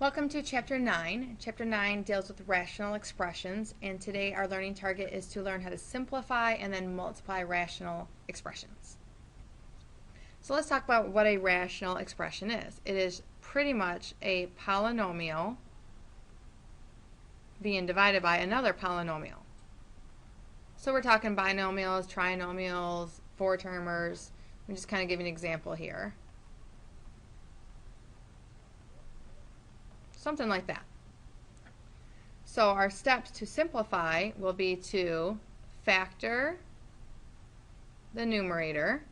Welcome to Chapter 9. Chapter 9 deals with rational expressions, and today our learning target is to learn how to simplify and then multiply rational expressions. So let's talk about what a rational expression is. It is pretty much a polynomial being divided by another polynomial. So we're talking binomials, trinomials, four-termers. I'm just kind of giving an example here. Something like that. So our steps to simplify will be to factor the numerator,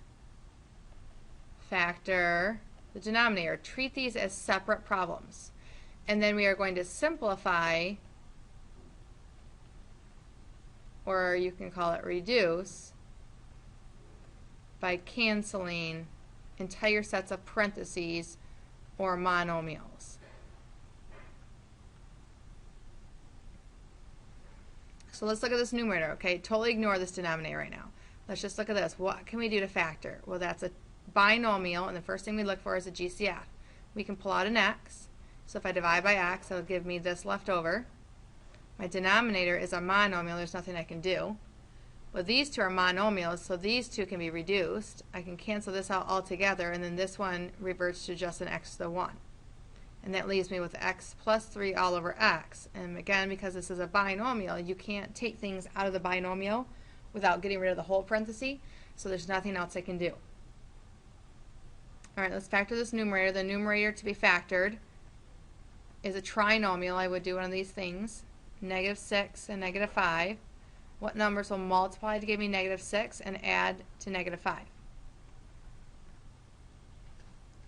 factor the denominator. Treat these as separate problems. And then we are going to simplify, or you can call it reduce, by canceling entire sets of parentheses or monomials. So let's look at this numerator, okay? Totally ignore this denominator right now. Let's just look at this. What can we do to factor? Well, that's a binomial, and the first thing we look for is a GCF. We can pull out an x. So if I divide by x, it'll give me this left over. My denominator is a monomial. There's nothing I can do. Well, these two are monomials, so these two can be reduced. I can cancel this out altogether, and then this one reverts to just an x to the 1. And that leaves me with x plus 3 all over x. And again, because this is a binomial, you can't take things out of the binomial without getting rid of the whole parenthesis, so there's nothing else I can do. Alright, let's factor this numerator. The numerator to be factored is a trinomial. I would do one of these things, -6 and -5. What numbers will multiply to give me -6 and add to -5?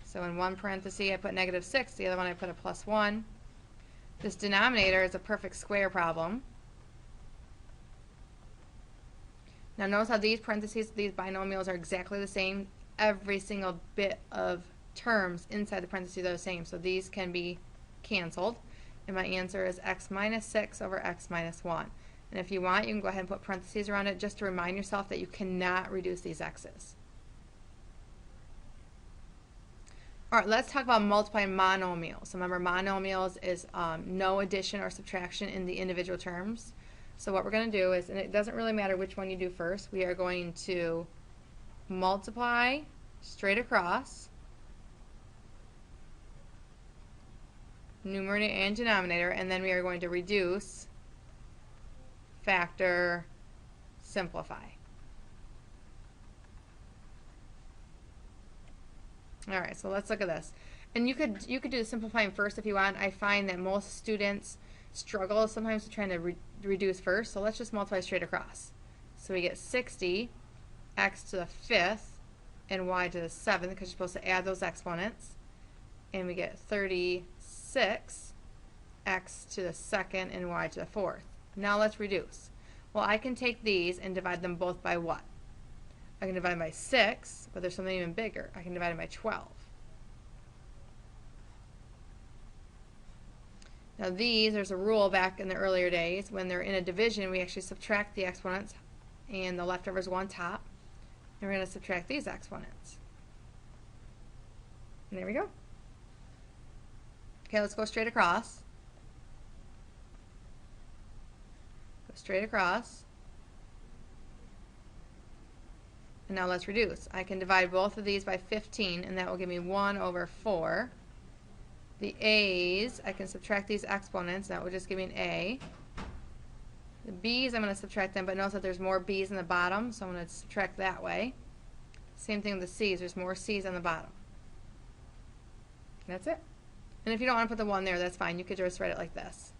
So in one parenthesis I put -6, the other one I put a +1. This denominator is a perfect square problem. Now notice how these parentheses, these binomials are exactly the same. Every single bit of terms inside the parentheses are the same, so these can be canceled. And my answer is x minus 6 over x minus 1. And if you want, you can go ahead and put parentheses around it just to remind yourself that you cannot reduce these x's. Alright, let's talk about multiplying monomials. Remember, monomials is no addition or subtraction in the individual terms. So what we're going to do is, and it doesn't really matter which one you do first, we are going to multiply straight across, numerator and denominator, and then we are going to reduce, factor, simplify. Alright, so let's look at this. And you could do the simplifying first if you want. I find that most students struggle sometimes with trying to reduce first, so let's just multiply straight across. So we get 60, x to the 5th, and y to the 7th, because you're supposed to add those exponents. And we get 36, x to the 2nd, and y to the 4th. Now let's reduce. Well, I can take these and divide them both by what? I can divide them by 6, but there's something even bigger. I can divide them by 12. Now these, there's a rule back in the earlier days, when they're in a division, we actually subtract the exponents, and the leftovers go on top. And we're going to subtract these exponents. And there we go. Okay, let's go straight across. Go straight across. And now let's reduce. I can divide both of these by 15, and that will give me 1 over 4. The a's, I can subtract these exponents, that will just give me an a. The b's, I'm going to subtract them, but notice that there's more b's in the bottom, so I'm going to subtract that way. Same thing with the c's, there's more c's on the bottom. That's it. And if you don't want to put the 1 there, that's fine. You could just write it like this.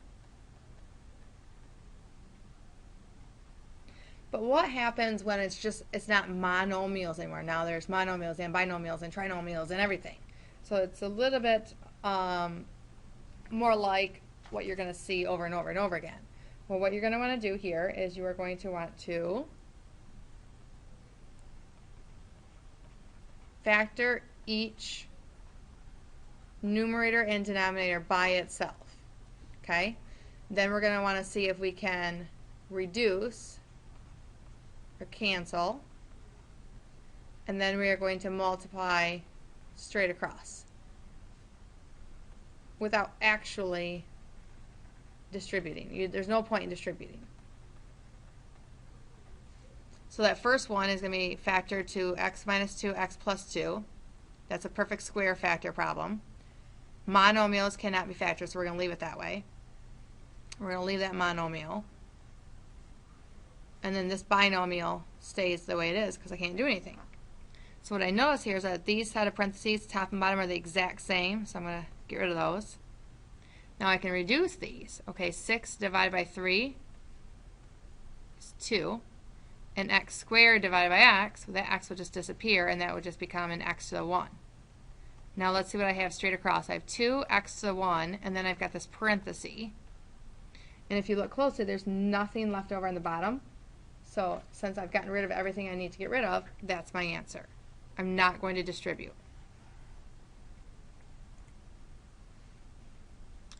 But what happens when it's not monomials anymore? Now there's monomials and binomials and trinomials and everything. So it's a little bit more like what you're going to see over and over and over again. Well, what you're going to want to do here is you are going to want to factor each numerator and denominator by itself. Okay? Then we're going to want to see if we can reduce or cancel, and then we are going to multiply straight across. without actually distributing. There's no point in distributing. So that first one is going to be factored to x minus 2, x plus 2. That's a perfect square factor problem. Monomials cannot be factored, so we're going to leave it that way. We're going to leave that monomial. And then this binomial stays the way it is because I can't do anything. So what I notice here is that these set of parentheses, top and bottom, are the exact same. So I'm going to get rid of those. Now I can reduce these. Okay, 6 divided by 3 is 2. And x squared divided by x, well, that x will just disappear, and that would just become an x to the 1. Now let's see what I have straight across. I have 2x to the 1, and then I've got this parenthesis. And if you look closely, there's nothing left over on the bottom. So since I've gotten rid of everything I need to get rid of, that's my answer. I'm not going to distribute.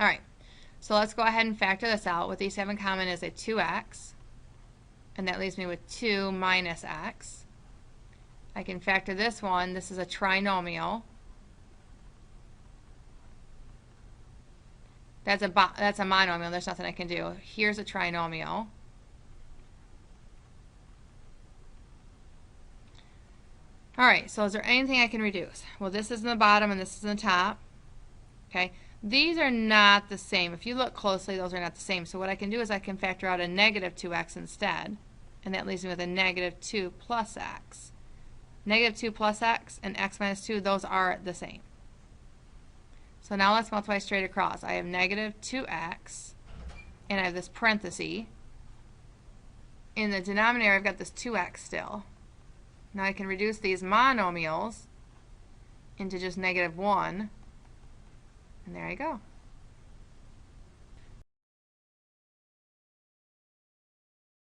Alright, so let's go ahead and factor this out. What these have in common is a 2x, and that leaves me with 2 minus x. I can factor this one. This is a trinomial. That's a monomial. There's nothing I can do. Here's a trinomial. Alright, so is there anything I can reduce? Well, this is in the bottom and this is in the top. Okay, these are not the same. If you look closely, those are not the same. So what I can do is I can factor out a negative 2x instead. And that leaves me with a negative 2 plus x. Negative 2 plus x and x minus 2, those are the same. So now let's multiply straight across. I have negative 2x, and I have this parenthesis. In the denominator, I've got this 2x still. Now I can reduce these monomials into just negative 1, and there I go.